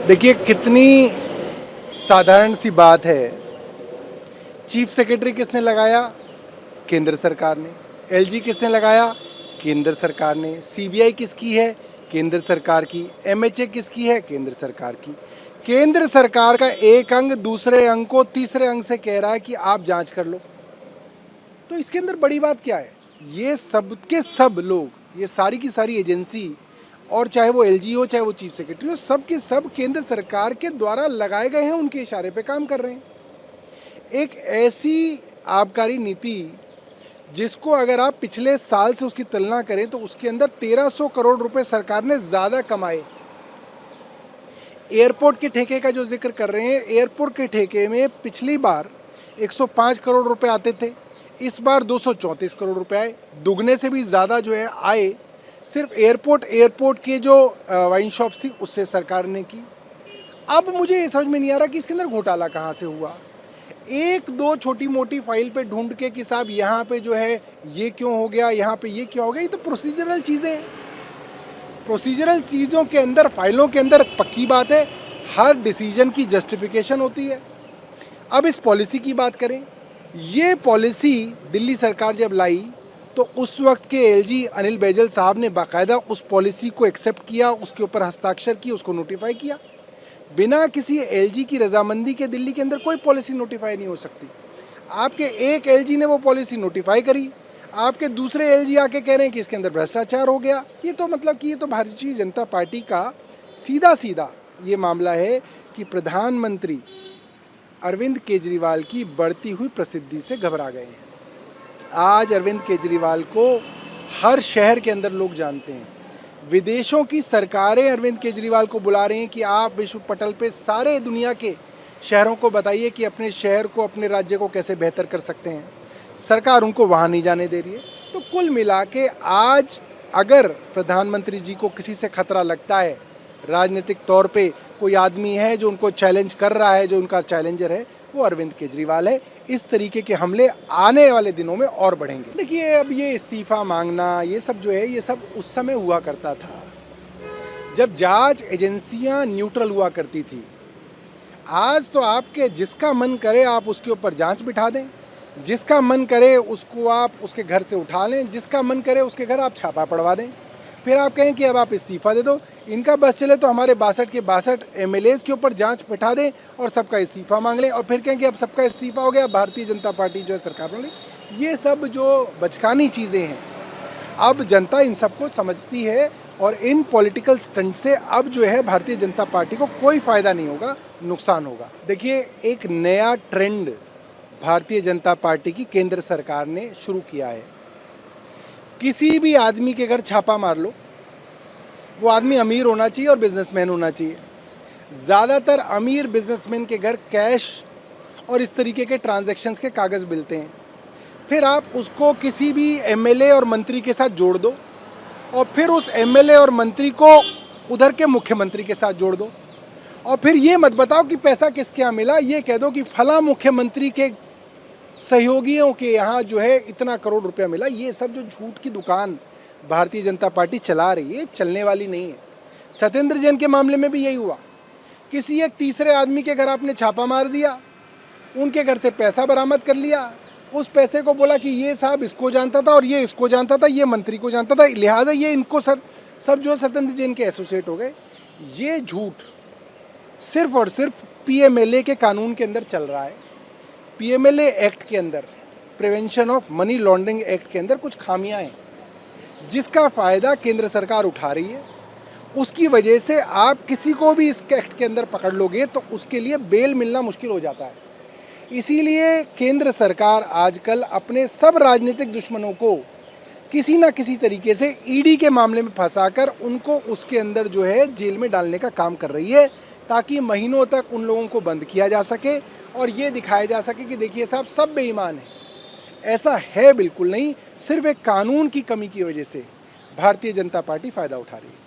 देखिए कितनी साधारण सी बात है। चीफ सेक्रेटरी किसने लगाया? केंद्र सरकार ने। एलजी किसने लगाया? केंद्र सरकार ने। सीबीआई किसकी है? केंद्र सरकार की। एमएचए किसकी है? केंद्र सरकार की। केंद्र सरकार का एक अंग दूसरे अंग को तीसरे अंग से कह रहा है कि आप जांच कर लो। तो इसके अंदर बड़ी बात क्या है? ये सब के सब लोग, ये सारी की सारी एजेंसी, और चाहे वो एलजी हो चाहे वो चीफ सेक्रेटरी हो, सब के सब केंद्र सरकार के द्वारा लगाए गए हैं, उनके इशारे पे काम कर रहे हैं। एक ऐसी आबकारी नीति जिसको अगर आप पिछले साल से उसकी तुलना करें तो उसके अंदर 1300 करोड़ रुपए सरकार ने ज़्यादा कमाए। एयरपोर्ट के ठेके का जो जिक्र कर रहे हैं, एयरपोर्ट के ठेके में पिछली बार 105 करोड़ रुपए आते थे, इस बार 234 करोड़ रुपए आए, दुगने से भी ज़्यादा जो है आए। सिर्फ एयरपोर्ट के जो वाइन शॉप थी उससे सरकार ने की। अब मुझे ये समझ में नहीं आ रहा कि इसके अंदर घोटाला कहाँ से हुआ। एक दो छोटी मोटी फाइल पे ढूंढ के कि साहब यहाँ पे जो है ये क्यों हो गया, यहाँ पे ये क्यों हो गया, ये तो प्रोसीजरल चीज़ें हैं। प्रोसीजरल चीज़ों के अंदर, फाइलों के अंदर पक्की बात है हर डिसीजन की जस्टिफिकेशन होती है। अब इस पॉलिसी की बात करें, ये पॉलिसी दिल्ली सरकार जब लाई तो उस वक्त के एलजी अनिल बैजल साहब ने बाकायदा उस पॉलिसी को एक्सेप्ट किया, उसके ऊपर हस्ताक्षर किए, उसको नोटिफाई किया। बिना किसी एलजी की रजामंदी के दिल्ली के अंदर कोई पॉलिसी नोटिफाई नहीं हो सकती। आपके एक एलजी ने वो पॉलिसी नोटिफाई करी, आपके दूसरे एलजी आके कह रहे हैं कि इसके अंदर भ्रष्टाचार हो गया। ये तो मतलब कि ये तो भारतीय जनता पार्टी का सीधा सीधा ये मामला है कि प्रधानमंत्री अरविंद केजरीवाल की बढ़ती हुई प्रसिद्धि से घबरा गए हैं। आज अरविंद केजरीवाल को हर शहर के अंदर लोग जानते हैं। विदेशों की सरकारें अरविंद केजरीवाल को बुला रही हैं कि आप विश्व पटल पे सारे दुनिया के शहरों को बताइए कि अपने शहर को, अपने राज्य को कैसे बेहतर कर सकते हैं। सरकार उनको वहाँ नहीं जाने दे रही है। तो कुल मिला के आज अगर प्रधानमंत्री जी को किसी से खतरा लगता है, राजनीतिक तौर पे कोई आदमी है जो उनको चैलेंज कर रहा है, जो उनका चैलेंजर है, वो अरविंद केजरीवाल है। इस तरीके के हमले आने वाले दिनों में और बढ़ेंगे। देखिए अब ये इस्तीफा मांगना, ये सब जो है, ये सब उस समय हुआ करता था जब जांच एजेंसियां न्यूट्रल हुआ करती थी। आज तो आपके जिसका मन करे आप उसके ऊपर जांच बिठा दें, जिसका मन करे उसको आप उसके घर से उठा लें, जिसका मन करे उसके घर आप छापा पड़वा दें, फिर आप कहें कि अब आप इस्तीफा दे दो। इनका बस चले तो हमारे 62 के 62 एमएलएज के ऊपर जांच बिठा दें और सबका इस्तीफा मांग लें, और फिर कहें कि अब सबका इस्तीफा हो गया, भारतीय जनता पार्टी जो है सरकार बन गई। ये सब जो बचकानी चीज़ें हैं, अब जनता इन सबको समझती है और इन पॉलिटिकल स्टंट से अब जो है भारतीय जनता पार्टी को कोई फ़ायदा नहीं होगा, नुकसान होगा। देखिए एक नया ट्रेंड भारतीय जनता पार्टी की केंद्र सरकार ने शुरू किया है। किसी भी आदमी के घर छापा मार लो, वो आदमी अमीर होना चाहिए और बिजनेसमैन होना चाहिए। ज़्यादातर अमीर बिजनेसमैन के घर कैश और इस तरीके के ट्रांजैक्शंस के कागज़ मिलते हैं। फिर आप उसको किसी भी एमएलए और मंत्री के साथ जोड़ दो और फिर उस एमएलए और मंत्री को उधर के मुख्यमंत्री के साथ जोड़ दो, और फिर ये मत बताओ कि पैसा किसके यहाँ मिला, ये कह दो कि फला मुख्यमंत्री के सहयोगियों के यहाँ जो है इतना करोड़ रुपया मिला। ये सब जो झूठ की दुकान भारतीय जनता पार्टी चला रही है, चलने वाली नहीं है। सत्येंद्र जैन के मामले में भी यही हुआ। किसी एक तीसरे आदमी के घर आपने छापा मार दिया, उनके घर से पैसा बरामद कर लिया, उस पैसे को बोला कि ये साहब इसको जानता था और ये इसको जानता था, ये मंत्री को जानता था, लिहाजा ये इनको सब जो है सत्येंद्र जैन के एसोसिएट हो गए। ये झूठ सिर्फ और सिर्फ पीएमएलए के कानून के अंदर चल रहा है। पीएमएलए एक्ट के अंदर, prevention of money laundering act के अंदर कुछ खामियां हैं जिसका फ़ायदा केंद्र सरकार उठा रही है। उसकी वजह से आप किसी को भी इस एक्ट के अंदर पकड़ लोगे तो उसके लिए बेल मिलना मुश्किल हो जाता है। इसीलिए केंद्र सरकार आजकल अपने सब राजनीतिक दुश्मनों को किसी ना किसी तरीके से ईडी के मामले में फंसाकर उनको उसके अंदर जो है जेल में डालने का काम कर रही है, ताकि महीनों तक उन लोगों को बंद किया जा सके और ये दिखाया जा सके कि देखिए साहब सब बेईमान हैं। ऐसा है बिल्कुल नहीं, सिर्फ एक कानून की कमी की वजह से भारतीय जनता पार्टी फ़ायदा उठा रही है।